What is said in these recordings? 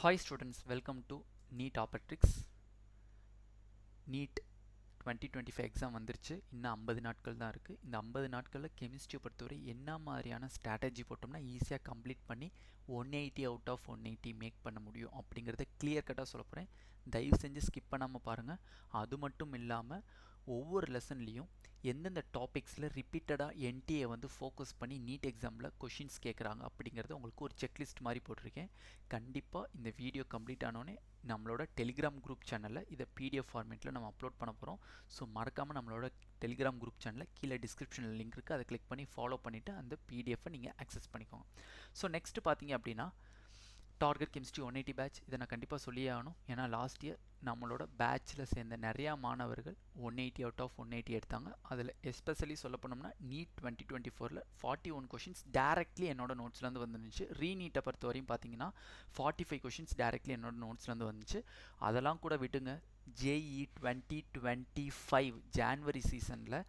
Hi students, welcome to NEET Optics. NEET 2025 exam வந்துருச்சு. இன்னும் 50 நாட்கள் தான் இருக்குது. இந்த 50 நாட்களில் கெமிஸ்ட்ரியை பொறுத்தவரை என்ன மாதிரியான ஸ்ட்ராட்டஜி போட்டோம்னா ஈஸியாக கம்ப்ளீட் பண்ணி 180 அவுட் ஆஃப் 180 மேக் பண்ண முடியும் அப்படிங்கிறத கிளியர் கட்டாக சொல்ல போகிறேன். தயவு செஞ்சு ஸ்கிப் பண்ணாமல் பாருங்கள். அது மட்டும் இல்லாமல் ஒவ்வொரு லெசன்லேயும் எந்தெந்த டாபிக்ஸில் ரிப்பீட்டடாக என்டிஏ வந்து ஃபோக்கஸ் பண்ணி நீட் எக்ஸாமில் கொஷின்ஸ் கேட்குறாங்க அப்படிங்கிறத உங்களுக்கு ஒரு செக்லிஸ்ட் மாதிரி போட்டிருக்கேன். கண்டிப்பாக இந்த வீடியோ கம்ப்ளீட் ஆனோடனே நம்மளோட டெலிகிராம் குரூப் சேனலில் இதை பிடிஎஃப் ஃபார்மேட்டில் நம்ம அப்லோட் பண்ண போகிறோம். ஸோ மறக்காமல் நம்மளோட டெலிகிராம் குரூப் சேனலில் கீழே டிஸ்கிரிப்ஷனில் லிங்க் இருக்குது, அதை கிளிக் பண்ணி ஃபாலோ பண்ணிவிட்டு அந்த பிடிஎஃப்பை நீங்கள் அக்சஸ் பண்ணிக்கோங்க. ஸோ நெக்ஸ்ட்டு பார்த்தீங்க அப்படின்னா டார்கெட் கெமிஸ்ட்ரி 180 பேட்ச், இதை நான் கண்டிப்பாக சொல்லியே ஆகணும். ஏன்னா லாஸ்ட் இயர் நம்மளோட பேட்சில் சேர்ந்த நிறையா மாணவர்கள் 180 அவுட் ஆஃப் 180 எடுத்தாங்க. அதில் எஸ்பெஷலி சொல்ல போனோம்னா நீட் 2024 41 கொஷின்ஸ் டேரெக்ட்லி என்னோட நோட்ஸ்லேருந்து வந்துருந்துச்சு. ரீநீட்டை பொறுத்த வரையும் பார்த்தீங்கன்னா 45 கொஷின்ஸ் டேரெக்ட்லி என்னோட நோட்ஸ்லேருந்து வந்துச்சு. அதெல்லாம் கூட விட்டுங்க. ஜேஇ 2025 ஜான்வரி சீசனில்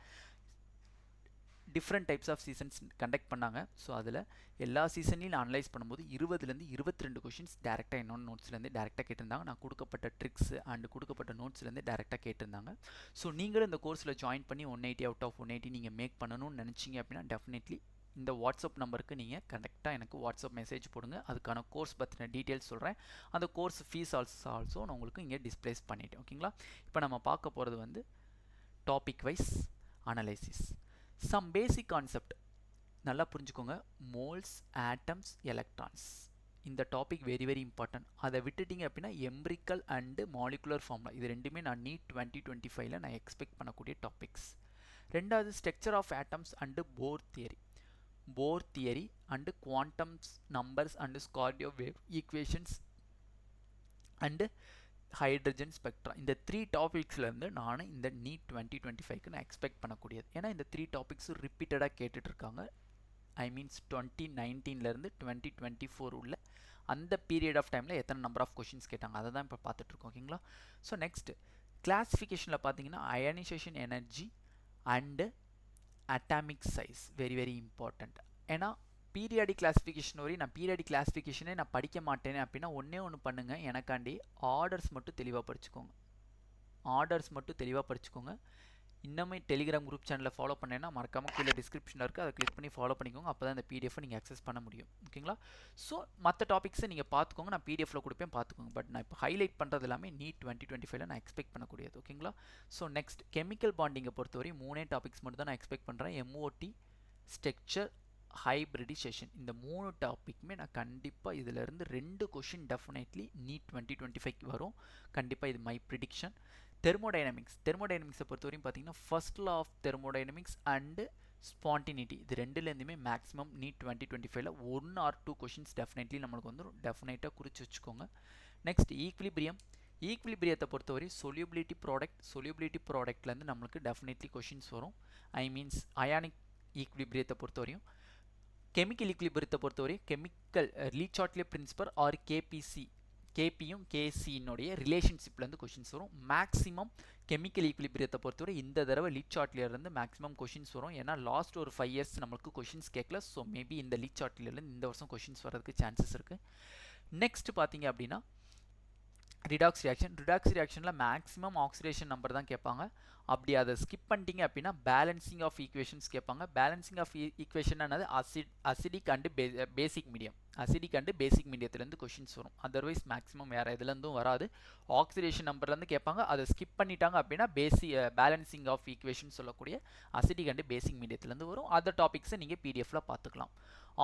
different types of sessions conduct பண்ணாங்க. ஸோ அதில் எல்லா சீசன்லையும் நான் அனலைஸ் பண்ணும்போது 20லேருந்து 22 கொஷின்ஸ் டேரெக்டாக என்னோட நோட்ஸ்லேருந்து டேரெக்டாக கேட்டிருந்தாங்க. நான் கொடுக்கப்பட்ட ட்ரிக்ஸ் அண்ட் கொடுக்கப்பட்ட நோட்ஸ்லேருந்து டேரெக்டாக கேட்டிருந்தாங்க. ஸோ நீங்களும் இந்த கோர்ஸில் ஜாயின் பண்ணி 180 அவுட் ஆஃப் 180 நீங்கள் மேக் பண்ணணும்னு நினச்சிங்க அப்படின்னா டெஃபினெட்லி இந்த வாட்ஸ்அப் நம்பருக்கு நீங்கள் கரெக்டாக எனக்கு வாட்ஸ்அப் மெசேஜ் போடுங்க. அதுக்கான கோர்ஸ் பற்றின டீட்டெயில்ஸ் சொல்கிறேன். அந்த கோர்ஸ் ஃபீஸ் ஆல்சோ நான் உங்களுக்கு இங்கே டிஸ்பிளேஸ் பண்ணிவிட்டேன். ஓகேங்களா? இப்போ நம்ம பார்க்க போகிறது வந்து topic wise analysis. Some basic concept நல்லா புரிஞ்சுக்கோங்க. மோல்ஸ், ஆட்டம்ஸ், எலக்ட்ரான்ஸ், இந்த டாபிக் வெரி வெரி இம்பார்ட்டன்ட். அதை விட்டுட்டிங்க அப்படின்னா எம்பிரிக்கல் அண்டு மாலிகுலர் ஃபார்முலா, இது ரெண்டுமே நான் நீட் 2025 நான் எக்ஸ்பெக்ட் பண்ணக்கூடிய டாபிக்ஸ். ரெண்டாவது structure of atoms and Bohr theory and quantums numbers and Schrodinger wave equations and hydrogen spectra. இந்த 3 டாபிக்ஸ்லேருந்து நான் இந்த நீட் 2025க்கு நான் எக்ஸ்பெக்ட் பண்ணக்கூடியது. ஏன்னா இந்த 3 டாபிக்ஸும் ரிப்பீட்டடாக கேட்டுட்ருக்காங்க. ஐ மீன்ஸ் 2019லேருந்து 2024 உள்ள அந்த பீரியட் ஆஃப் டைமில் எத்தனை நம்பர் ஆஃப் கொஷின்ஸ் கேட்டாங்க அதை தான் இப்போ பார்த்துட்ருக்கோம். ஓகேங்களா? ஸோ நெக்ஸ்ட்டு கிளாஸிஃபிகேஷனில் பார்த்தீங்கன்னா ionisation energy and atomic size very very important. ஏன்னா பீரியாடிக் கிளாஸிஃபிகேஷன் வரையும் நான் பீரியாடிக் கிளாஸிஃபிகேஷனே நான் படிக்க மாட்டேன் அப்படின்னா ஒன்று பண்ணுங்கள், எனக்காண்டி ஆர்டர்ஸ் மட்டும் தெளிவாக படிச்சுக்கோங்க. இன்னுமே டெலிகிராம் குரூப் சேனலில் ஃபாலோ பண்ணேன்னா மறக்காமல் கீழே டிஸ்கிரிப்ஷனில் இருக்குது, அதை கிளிக் பண்ணி ஃபாலோ பண்ணிக்கோங்க. அப்போ தான் இந்த பிடிஎஃப் நீங்கள் அக்சஸ் பண்ண முடியும். ஓகேங்களா? ஸோ மற்ற டாபிக்ஸை நீங்கள் பார்த்துக்கோங்க, நான் பிடிஎஃப்ல கொடுப்பேன், பார்த்துக்கோங்க. பட் நான் இப்போ ஹைலைட் பண்ணுறது எல்லாமே நீட் 2025 நான் எக்ஸ்பெக்ட் பண்ணக்கூடியது. ஓகேங்களா? ஸோ நெக்ஸ்ட் கெமிக்கல் பாண்டிங்கை பொறுத்தவரை 3 டாபிக்ஸ் மட்டும் தான் நான் எக்ஸ்பெக்ட் பண்ணுறேன். எம்ஓடி, ஸ்ட்ரக்சர், ஹைப்ரிடைசேஷன், இந்த 3 டாப்பிக்குமே நான் கண்டிப்பாக இதிலிருந்து 2 கொஷின் டெஃபினெட்லி நீட் 2025 வரும். கண்டிப்பாக இது மை ப்ரிடிக்ஷன். தெர்மோடைனமிக்ஸை பொறுத்தவரையும் பார்த்தீங்கன்னா first law of thermodynamics and spontaneity, இது ரெண்டுலேருந்துமே maximum NEET 2025 1 or 2 questions definitely நம்மளுக்கு வந்து டெஃபினட்டாக குறித்து வச்சுக்கோங்க. நெக்ஸ்ட் ஈக்விலிபிரியத்தை பொறுத்தவரை சொலியூபிலிட்டி ப்ராடக்ட்லேருந்து நம்மளுக்கு டெஃபினெட்லி கொஷின்ஸ் வரும். ஐ மீன்ஸ் அயானிக் ஈக்விலிபிரியத்தை பொறுத்தவரையும். கெமிக்கல் ஈக்விலிபிரியத்தை பொறுத்தவரை கெமிக்கல் லீச்சாட்லே பிரின்சிபல் ஆர் கேபியும் கேசியினுடைய ரிலேஷன்ஷிப்லேருந்து கொஷின்ஸ் வரும். மேக்ஸிமம் கெமிக்கல் ஈக்விலிபிரியத்தை பொறுத்தவரை இந்த தடவை லீச்சாட்லேருந்து மேக்ஸிமம் கொஷின்ஸ் வரும். ஏன்னா லாஸ்ட் ஒரு 5 இயர்ஸ் நம்மளுக்கு கொஷின்ஸ் கேட்கல. ஸோ மேபி இந்த லீச்சாட்லேருந்து இந்த வருஷம் கொஷின்ஸ் வரதுக்கு சான்சஸ் இருக்குது. நெக்ஸ்ட் பார்த்தீங்க அப்படின்னா ரிடாக்ஸ் ரியாக்ஷனில் மேக்ஸிமம் ஆக்சிடேஷன் நம்பர் தான் கேட்பாங்க. அப்படி அதை ஸ்கிப் பண்ணிட்டீங்க அப்படின்னா பேலன்சிங் ஆஃப் ஈக்குவேஷன்ஸ் கேட்பாங்க. பேலன்சிங் ஆஃப் ஈக்குவேஷன் என்னது அசிடிக் அண்டு பேசிக் மீடியத்துலேருந்து கொஷின்ஸ் வரும். அதர்வைஸ் மேக்ஸிமம் வேறு எதுலேருந்தும் வராது. ஆக்சிடேஷன் நம்பர்லேருந்து கேட்பாங்க. அதை ஸ்கிப் பண்ணிட்டாங்க அப்படின்னா பேலன்சிங் ஆஃப் ஈக்குவேஷன் சொல்லக்கூடிய அசிடிக் அண்டு பேசிக் மீடியத்துலேருந்து வரும். அதர் டாபிக்ஸை நீங்கள் பிடிஎஃப்ல பார்த்துக்கலாம்.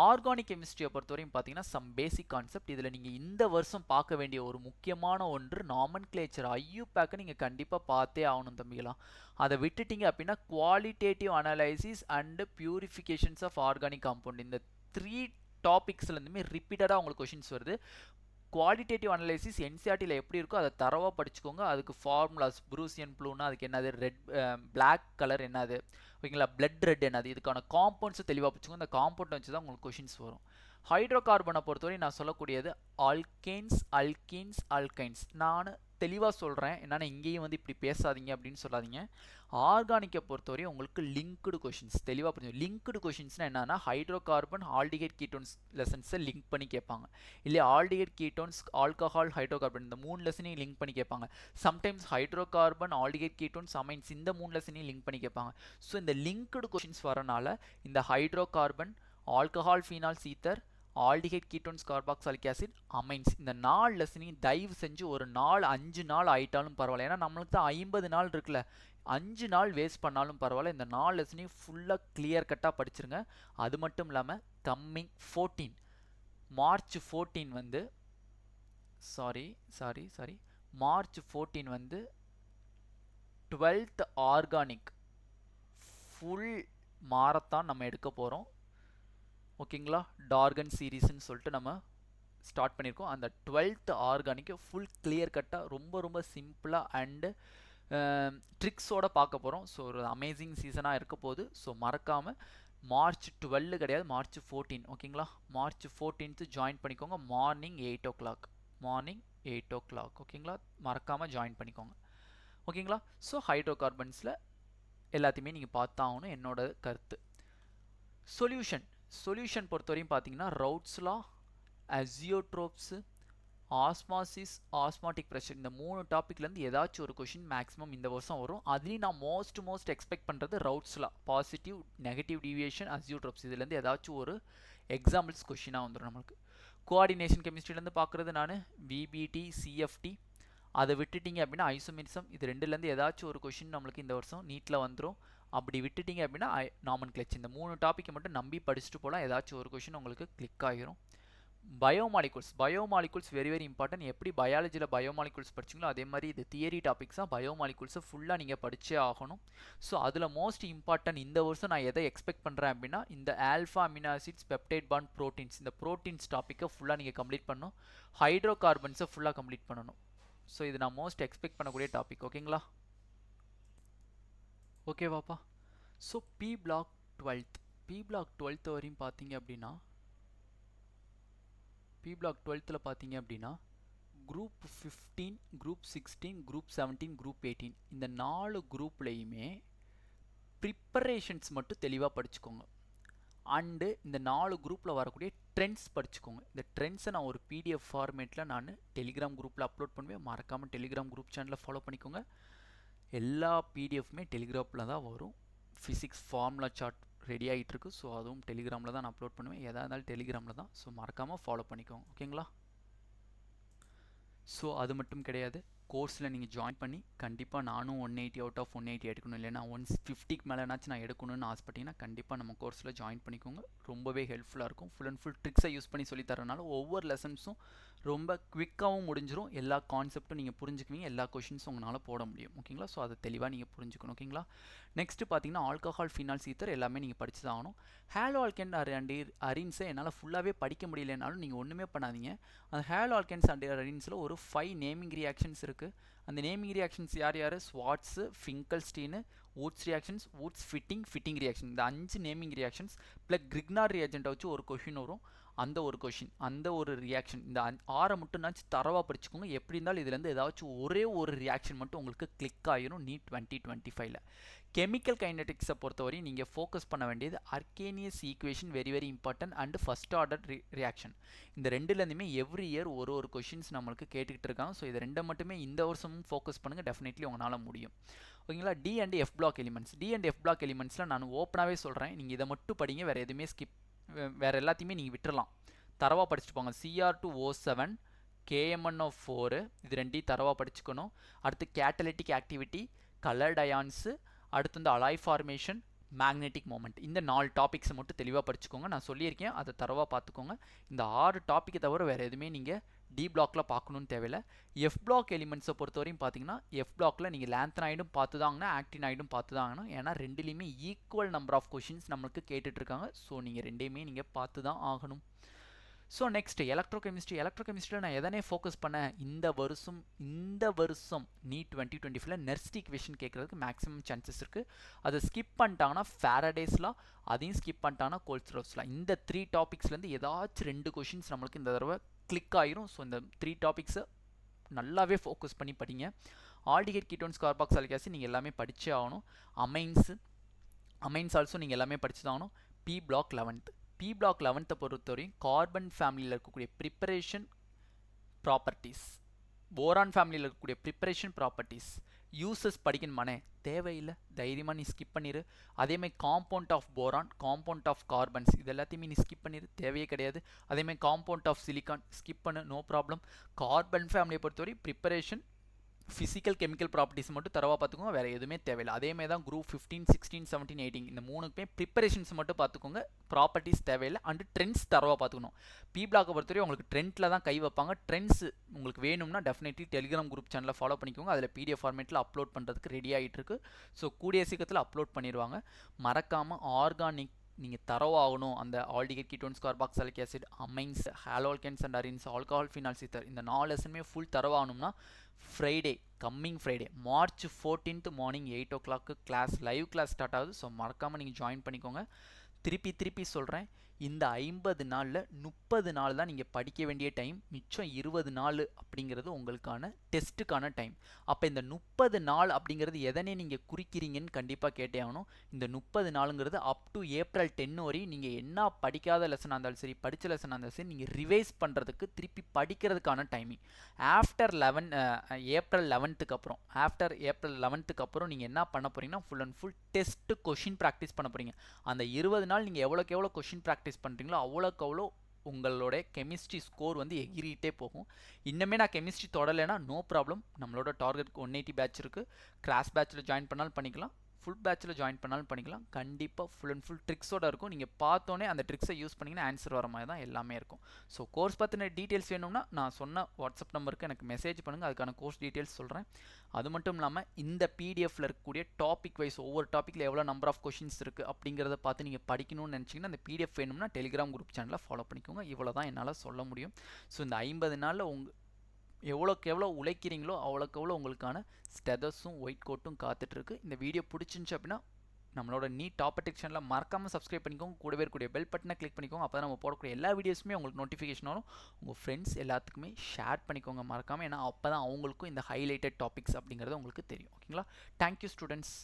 ஆர்கானிக் கெமிஸ்ட்ரியை பொறுத்தவரையும் பார்த்தீங்கன்னா சம் பேசிக் கான்செப்ட். இதில் நீங்கள் இந்த வருஷம் பார்க்க வேண்டிய ஒரு முக்கியமான ஒன்று நாமன்கிளேச்சர். ஐயூபேக்கை நீங்கள் கண்டிப்பாக பார்த்தே ஆகணும் தம்பிகளா. அதை விட்டுட்டீங்க அப்படின்னா qualitative analysis and purifications of organic compound, இந்த 3 டாபிக்ஸ்லேருந்துமே ரிப்பீட்டடாக உங்களுக்கு கொஷின்ஸ் வருது. குவாலிட்டேட்டிவ் அனலைசிஸ் என்சிஆர்டியில் எப்படி இருக்கோ அதை தரவாக படிச்சுக்கோங்க. அதுக்கு ஃபார்முலாஸ் ப்ரூசியன் ப்ளூனா அதுக்கு என்னது, ரெட் பிளாக் கலர் என்னது, ஓகேங்களா, பிளட் ரெட் என்னது, இதுக்கான காம்பவுண்ட்ஸை தெளிவாக படிச்சுக்கோங்க. இந்த காம்பவுண்ட் வச்சு தான் உங்களுக்கு கொஷின்ஸ் வரும். ஹைட்ரோ கார்பனை பொறுத்தவரை நான் சொல்லக்கூடியது ஆல்கேன்ஸ், அல்கீன்ஸ், அல்கைன்ஸ். நான் தெளிவாக சொல்கிறேன், என்னென்னா இங்கேயும் வந்து இப்படி பேசாதீங்க அப்படின்னு சொல்லாதீங்க. ஆர்கானிக்கை பொறுத்தவரை உங்களுக்கு லிங்க்டு கொஷின்ஸ் தெளிவாக புரிஞ்சு. லிங்க்டு கொஷின்ஸ்னால் என்னன்னா ஹைட்ரோ கார்பன் ஆல்டிஹைட் கீட்டோன்ஸ் லெசன்ஸை லிங்க் பண்ணி கேட்பாங்க, இல்லை aldehyde ketones alcohol hydrocarbon இந்த 3 லெசனையும் லிங்க் பண்ணி கேட்பாங்க. Sometimes hydrocarbon aldehyde ketones amines இந்த 3 லெசனையும் லிங்க் பண்ணி கேட்பாங்க. ஸோ இந்த லிங்க்டு கொஷின்ஸ் வரனால இந்த hydrocarbon alcohol phenol ether aldehyde ketones carboxylic acid amines இந்த 4 லெசனையும் தயவு செஞ்சு ஒரு 5 நாள் ஆயிட்டாலும் பரவாயில்ல. ஏன்னா நம்மளுக்கு தான் 50 நாள் இருக்குல்ல, 5 நாள் வேஸ்ட் பண்ணாலும் பரவாயில்ல. இந்த 4 லெசனையும் ஃபுல்லாக கிளியர் கட்டாக படிச்சிருங்க. அது மட்டும் இல்லாமல் கம்மிங் 14 மார்ச் 14 வந்து மார்ச் 14 வந்து 12th ஆர்கானிக் ஃபுல் மாரத்தான் நம்ம எடுக்க போகிறோம். ஓகேங்களா, டார்கன் சீரீஸ்ன்னு சொல்லிட்டு நம்ம ஸ்டார்ட் பண்ணியிருக்கோம். அந்த 12th ஆர்கானிக்கை ஃபுல் கிளியர் கட்டாக ரொம்ப சிம்பிளாக அண்டு ட்ரிக்ஸோடு பார்க்க போகிறோம். ஸோ ஒரு அமேசிங் சீசனாக இருக்க போகுது. ஸோ மறக்காமல் மார்ச் 12 கிடையாது, மார்ச் 14. ஓகேங்களா, மார்ச் 14th ஜாயின் பண்ணிக்கோங்க. Morning 8 o'clock. ஓகேங்களா, மறக்காமல் ஜாயின் பண்ணிக்கோங்க. ஓகேங்களா, ஸோ ஹைட்ரோ கார்பன்ஸில் எல்லாத்தையுமே நீங்கள் பார்த்தாகணும் என்னோட கருத்து. சொல்யூஷன் பொறுத்தவரையும் பார்த்தீங்கன்னா ரவுட்ஸ் லா, அசியோட்ரோப்ஸு, ஆஸ்மாசிஸ், ஆஸ்மாட்டிக் ப்ரெஷர் இந்த 3 டாப்பிக்லேருந்து ஏதாச்சும் ஒரு கொஷின் மேக்ஸிமம் இந்த வருஷம் வரும். அதுலேயும் நான் மோஸ்ட் எக்ஸ்பெக்ட் பண்ணுறது ரவுட்ஸ் லா, பாசிட்டிவ் நெகட்டிவ் டிவியேஷன், அசியோட்ரோப்ஸ் இதுலேருந்து ஏதாச்சும் ஒரு எக்ஸாம்பிள்ஸ் கொஷினாக வந்துடும் நம்மளுக்கு. கோஆர்டினேஷன் கெமிஸ்ட்ரிலேருந்து பார்க்குறது நான் விபிடி, சிஎஃப்டி. அதை விட்டுட்டிங்க அப்படின்னா ஐசோமெரிசம், இது ரெண்டுலேருந்து ஏதாச்சும் ஒரு கொஷின் நம்மளுக்கு இந்த வருஷம் நீட்டில் வந்துடும். அப்படி விட்டுட்டிங்க அப்படின்னா நாமன்கிளேச்சர் இந்த 3 டாப்பிக்கை மட்டும் நம்பி படிச்சுட்டு போகலாம். ஏதாச்சும் ஒரு கொஷின் உங்களுக்கு கிளிக் ஆகிரும். Biomolecules very important. எப்படி பயாலஜியில் பயோமாலிகுல்ஸ் படிச்சிங்களோ அதே மாதிரி இது தியரி டாபிக்ஸ் தான். பயோமாலிகுல்ஸை ஃபுல்லாக நீங்கள் படித்தே ஆகணும். ஸோ அதில் மோஸ்ட் இம்பார்ட்டன்ட் இந்த வருஷம் நான் எதை எக்ஸ்பெக்ட் பண்ணுறேன் அப்படின்னா இந்த alpha amino acids, peptide bond, proteins இந்த ப்ரோட்டீன்ஸ் டாப்பிக்கை ஃபுல்லாக நீங்கள் கம்ப்ளீட் பண்ணணும். ஹைட்ரோ கார்பன்ஸை ஃபுல்லாக கம்ப்ளீட் பண்ணணும். ஸோ இது நான் மோஸ்ட் எக்ஸ்பெக்ட் பண்ணக்கூடிய டாபிக். ஓகேங்களா, ஓகேவாப்பா. ஸோ பி பிளாக் 12th வரையும் பார்த்தீங்க அப்படின்னா பி பிளாக் 12th பார்த்தீங்க அப்படின்னா குரூப் 15, குரூப் 16, குரூப் 17, குரூப் 18 இந்த 4 குரூப்லேயுமே ப்ரிப்பரேஷன்ஸ் மட்டும் தெளிவாக படிச்சுக்கோங்க. அண்டு இந்த 4 குரூப்பில் வரக்கூடிய ட்ரெண்ட்ஸ் படிச்சுக்கோங்க. இந்த ட்ரெண்ட்ஸை நான் ஒரு பிடிஎஃப் ஃபார்மேட்டில் நான் டெலிகிராம் குரூப்பில் அப்லோட் பண்ணுவேன். மறக்காமல் டெலிகிராம் குரூப் சேனலில் ஃபாலோ பண்ணிக்கோங்க. எல்லா பிடிஎஃப்மே டெலிகிராமில் தான் வரும். ஃபிசிக்ஸ் ஃபார்முலா சார்ட் ரெடி ஆகிட்டு இருக்கு. ஸோ அதுவும் டெலிகிராமில் தான் நான் அப்லோட் பண்ணுவேன். எதாக இருந்தாலும் டெலிகிராமில் தான். ஸோ மறக்காமல் ஃபாலோ பண்ணிக்கோங்க. ஓகேங்களா, ஸோ அது மட்டும் கிடையாது, கோர்ஸில் நீங்கள் ஜாயின் பண்ணி கண்டிப்பாக நானும் 180 out of 180 எடுக்கணும், இல்லைனா 150க்கு மேலேனாச்சும் நான் எடுக்கணும்னு ஆசைப்பட்டீங்கன்னா கண்டிப்பாக நம்ம கோர்ஸில் ஜாயின் பண்ணிக்கோங்க. ரொம்பவே ஹெல்ப்ஃபுல்லாக இருக்கும். ஃபுல் அண்ட் ஃபுல் ட்ரிக்ஸை யூஸ் பண்ணி சொல்லித்தரனால ஒவ்வொரு லெசன்ஸும் ரொம்ப குவிக்காகவும் முடிஞ்சிடும். எல்லா கான்செப்ட்டும் நீங்கள் புரிஞ்சுக்குவீங்க, எல்லா கொஷின்ஸும் உங்களால் போட முடியும். ஓகேங்களா, ஸோ அதை தெளிவாக நீங்கள் புரிஞ்சுக்கணும். ஓகேங்களா, நெக்ஸ்ட்டு பார்த்தீங்கன்னா ஆல்கஹால் ஃபினால் சீத்தர் எல்லாமே நீங்கள் படிச்சு தான் ஆகணும். ஹேலோ ஆல்கேன் அண்ட் அரின்ஸை என்னால் ஃபுல்லாகவே படிக்க முடியலனாலும் நீங்கள் ஒன்றுமே பண்ணாதீங்க. அந்த ஹேலோ ஆல்கேன்ஸ் அண்ட் அரின்ஸில் ஒரு 5 நேமிங் ரியாக்ஷன்ஸ் இருக்குது. அந்த நேமிங் ரியாக்ஷன்ஸ் யார் Swarts, Finkelstein, Wurtz reactions, Wurtz Fittig reaction இந்த 5 நேமிங் ரியாக்ஷன்ஸ் ப்ளஸ் கிரிக்னார் ரியாக்ஷன்ட்டை வச்சு ஒரு கொஷின் வரும். அந்த ஒரு ரியாக்ஷன் இந்த 6 மட்டும்னாச்சும் தரவாக படிச்சுக்கோங்க. எப்படி இருந்தாலும் இதுலேருந்து ஏதாச்சும் ஒரே ஒரு ரியாக்ஷன் மட்டும் உங்களுக்கு கிளிக் ஆகிரும் நீட் 2025. கெமிக்கல் கைனடிக்ஸை பொறுத்தவரையும் நீங்கள் ஃபோக்கஸ் பண்ண வேண்டியது Arrhenius equation very important and first order reaction. இந்த ரெண்டுலேருந்துமே எவ்ரி இயர் ஒரு கொஷின்ஸ் நம்மளுக்கு கேட்டுக்கிட்டு இருக்காங்க. ஸோ இது ரெண்டை மட்டுமே இந்த வருஷமும் ஃபோக்கஸ் பண்ணுங்கள். டெஃபினெட்லி உங்களால் முடியும். ஓகேங்களா, டி அண்ட் எஃப் பிளாக் எலிமெண்ட்ஸில் நான் ஓப்பனாகவே சொல்கிறேன், நீங்கள் இதை மட்டும் படிங்க, வேறு எதுவுமே வேறு எல்லாத்தையுமே நீங்கள் விட்டுறலாம். தரவாக படிச்சுட்டு போங்க. Cr2O7, KMnO4 இது ரெண்டையும் தரவாக படிச்சுக்கணும். அடுத்து கேட்டலிட்டிக் ஆக்டிவிட்டி, கலர்ட் அயான்ஸு, அடுத்து வந்து அலாய் ஃபார்மேஷன், மேக்னெட்டிக் மொமெண்ட் இந்த 4 டாபிக்ஸை மட்டும் தெளிவாக படிச்சுக்கோங்க. நான் சொல்லியிருக்கேன், அதை தரவாக பார்த்துக்கோங்க. இந்த 6 டாப்பிக்கை தவிர வேறு எதுவுமே நீங்கள் டி பிளாக்ல பார்க்கணுன்னு தேவையில்லை. எஃப் பிளாக் எலிமெண்ட்ஸை பொறுத்தவரையும் பார்த்தீங்கன்னா எஃப் பிளாக்ல நீங்கள் லேந்தனைடும் பார்த்து தாங்கன்னா ஆக்டினைடும் பார்த்து தாங்கணும். ஏன்னா ரெண்டுலேயுமே ஈக்குவல் நம்பர் ஆஃப் கொஷின்ஸ் நம்மளுக்கு கேட்டுட்ருக்காங்க. ஸோ நீங்கள் ரெண்டையுமே நீங்கள் பார்த்து தான் ஆகணும். ஸோ நெக்ஸ்ட் எலக்ட்ரோகெமிஸ்ட்ரியில் நான் எதனே ஃபோக்கஸ் பண்ணேன், இந்த வருஷம் நீட் 2025 நெர்ஸ்ட் ஈக்குவேஷன் கேட்குறதுக்கு மேக்ஸிமம் சான்சஸ் இருக்குது. அதை ஸ்கிப் பண்ணிட்டாங்கன்னா ஃபேரடேஸ்லாம், அதையும் ஸ்கிப் பண்ணிட்டாங்கன்னா கோல்ஸ்ட்ரோவ்ஸ்லாம், இந்த 3 டாபிக்ஸ்லேருந்து ஏதாச்சும் 2 கொஷின்ஸ் நம்மளுக்கு இந்த தடவை கிளிக் ஆகிரும். ஸோ இந்த 3 டாபிக்ஸை நல்லாவே ஃபோக்கஸ் பண்ணி படிங்க. ஆல்டிஹைட் கீட்டோன்ஸ் கார்பாக்சிலிக் ஆசிட் நீங்கள் எல்லாமே படிச்சே ஆகணும். அமைன்ஸ் ஆல்சோ நீங்கள் எல்லாமே படிச்சு தான் ஆகணும். பி பிளாக் 11th பொறுத்தவரையும் கார்பன் ஃபேமிலியில் இருக்கக்கூடிய ப்ரிப்பரேஷன் ப்ராப்பர்ட்டிஸ், போரான் ஃபேமிலியில் இருக்கக்கூடிய ப்ரிப்பரேஷன் ப்ராப்பர்ட்டிஸ், யூசஸ் படிக்கணுமானே தேவையில்லை, தைரியமாக நீ ஸ்கிப் பண்ணிடு. அதேமாதிரி compound of boron, compound of carbons இது எல்லாத்தையுமே நீ ஸ்கிப் பண்ணிடு, தேவையே கிடையாது. அதேமாதிரி காம்பவுண்ட் ஆஃப் சிலிக்கான் ஸ்கிப் பண்ணு, நோ ப்ராப்ளம். கார்பன் ஃபேமிலியை பொறுத்தவரை ப்ரிப்பரேஷன் ஃபிசிக்கல் கெமிக்கல் ப்ராப்பர்ட்டிஸ் மட்டும் தரவா பார்த்துக்கோங்க, வேறு எதுவுமே தேவையில்லை. அதேமாதிரி தான் குரூப் 15, 16, 17, 18 இந்த மூணுக்குமே ப்ரிப்பரேஷன்ஸ் மட்டும் பார்த்துக்கோங்க, ப்ராப்பர்ட்டிஸ் தேவையில்லை. அண்டு ட்ரெண்ட்ஸ் தரவா பார்த்துக்கணும். பி பிளாக்கை பொறுத்தவரை உங்களுக்கு ட்ரெண்டில் தான் கை வைப்பாங்க. ட்ரெண்ட்ஸ் உங்களுக்கு வேணும்னா டெஃபினெட்லி டெலிகிராம் குரூப் சேனலில் ஃபாலோ பண்ணிக்கோங்க, அதில் பிடிஎஃப் ஃபார்மேட்டில் அப்லோட் பண்ணுறதுக்கு ரெடி ஆகிட்டு இருக்கு. ஸோ கூடிய சீக்கிரத்தில் அப்லோட் பண்ணிடுவாங்க. மறக்காமல் ஆர்கானிக் நீங்கள் தரவாகணும். அந்த aldehyde ketones carboxylic acid, amines, haloalkanes and arenes, alcohol phenols ether இந்த 4 லெசனுமே ஃபுல் தரவாகணும்னா coming Friday March 14th morning 8 o'clock class, live class start ஆகுது. ஸோ மறக்காமல் நீங்கள் ஜாயின் பண்ணிக்கோங்க. திருப்பி சொல்கிறேன், இந்த 50 நாளில் 30 நாள் தான் நீங்கள் படிக்க வேண்டிய டைம், மிச்சம் 20 நாள் அப்படிங்கிறது உங்களுக்கான டெஸ்ட்டுக்கான டைம். அப்போ இந்த 30 நாள் அப்படிங்கிறது எதனே நீங்கள் குறிக்கிறீங்கன்னு கண்டிப்பாக கேட்டே ஆகணும். இந்த 30 நாளுங்கிறது அப் டு ஏப்ரல் 10 வரை நீங்கள் என்ன படிக்காத லெசனாக இருந்தாலும் சரி, படித்த லெசனாக இருந்தாலும் சரி, நீங்கள் ரிவைஸ் பண்ணுறதுக்கு திருப்பி படிக்கிறதுக்கான டைமிங். ஆஃப்டர் ஏப்ரல் 11th அப்புறம் நீங்கள் என்ன பண்ண போகிறீங்கன்னா full and full test question practice பண்ண போகிறீங்க. அந்த 20 நாள் நீங்கள் எவ்வளோக்கு எவ்வளோ கொஷின் ப்ராக்டிஸ் பண்ணுறீங்களோ அவ்வளோக்கு அவ்வளோ உங்களோட கெமிஸ்ட்ரி ஸ்கோர் வந்து எகிரிட்டே போகும். இன்னுமே நான் கெமிஸ்ட்ரி தொடலைன்னா நோ ப்ராப்ளம், நம்மளோட டார்கெட் 180 பேட்ச் இருக்குது. கிளாஸ் பேட்சில் ஜாயின் பண்ணாலும் பண்ணிக்கலாம், ஃபுல் பேட்சில் ஜாயின் பண்ணாலும் பண்ணிக்கலாம். கண்டிப்பாக ஃபுல் அண்ட் ஃபுல் ட்ரிக்ஸோடு இருக்கும். நீங்கள் பார்த்தோன்னே அந்த ட்ரிக்ஸை யூஸ் பண்ணிங்கன்னா ஆன்சர் வர மாதிரி தான் எல்லாமே இருக்கும். ஸோ கோர்ஸ் பற்றின டீட்டெயில்ஸ் வேணும்னா நான் சொன்ன வாட்ஸ்அப் நம்பருக்கு எனக்கு மெசேஜ் பண்ணுங்கள், அதுக்கான கோர்ஸ் டீட்டெயில்ஸ் சொல்கிறேன். அது மட்டும் இல்லாமல் இந்த பிடிஎஃப்ல இருக்கக்கூடிய டாபிக் வைஸ் ஒவ்வொரு டாப்பிக்கில் எவ்வளோ நம்பர் ஆஃப் கொஷின்ஸ் இருக்குது அப்படிங்கிறத பார்த்து நீங்கள் படிக்கணும்னு நினச்சிங்கன்னா அந்த பிடிஎஃப் வேணும்னா டெலிகிராம் குரூப் சேனலில் ஃபாலோ பண்ணிக்கோங்க. இவ்வளோ தான் என்னால் சொல்ல முடியும். ஸோ இந்த 50 நாளில் எவ்வளோக்கு எவ்வளோ உழைக்கிறீங்களோ அவ்வளோக்கு எவ்வளோ உங்களுக்கான ஸ்டெதஸும் ஒயிட் கோட்டும் காத்துட்ருக்கு. இந்த வீடியோ பிடிச்சிருந்துச்சு அப்படின்னா நம்மளோட நீட் டாபிக் சேனலில் மறக்காமல் சப்ஸ்கிரைப் பண்ணிக்கோங்க, கூடவே இருக்கக்கூடிய பெல் பட்டனை கிளிக் பண்ணிக்கோங்க. அப்போ தான் நம்ம போடக்கூடிய எல்லா வீடியோஸுமே உங்களுக்கு நோட்டிஃபிகேஷன் வரும். உங்கள் ஃப்ரெண்ட்ஸ் எல்லாத்துக்குமே ஷேர் பண்ணிக்கோங்க மறக்காமல், ஏன்னா அப்போ தான் அவங்களுக்கும் இந்த ஹைலைட்டட் டாபிக்ஸ் அப்படிங்கிறது உங்களுக்கு தெரியும். ஓகேங்களா? Thank you students.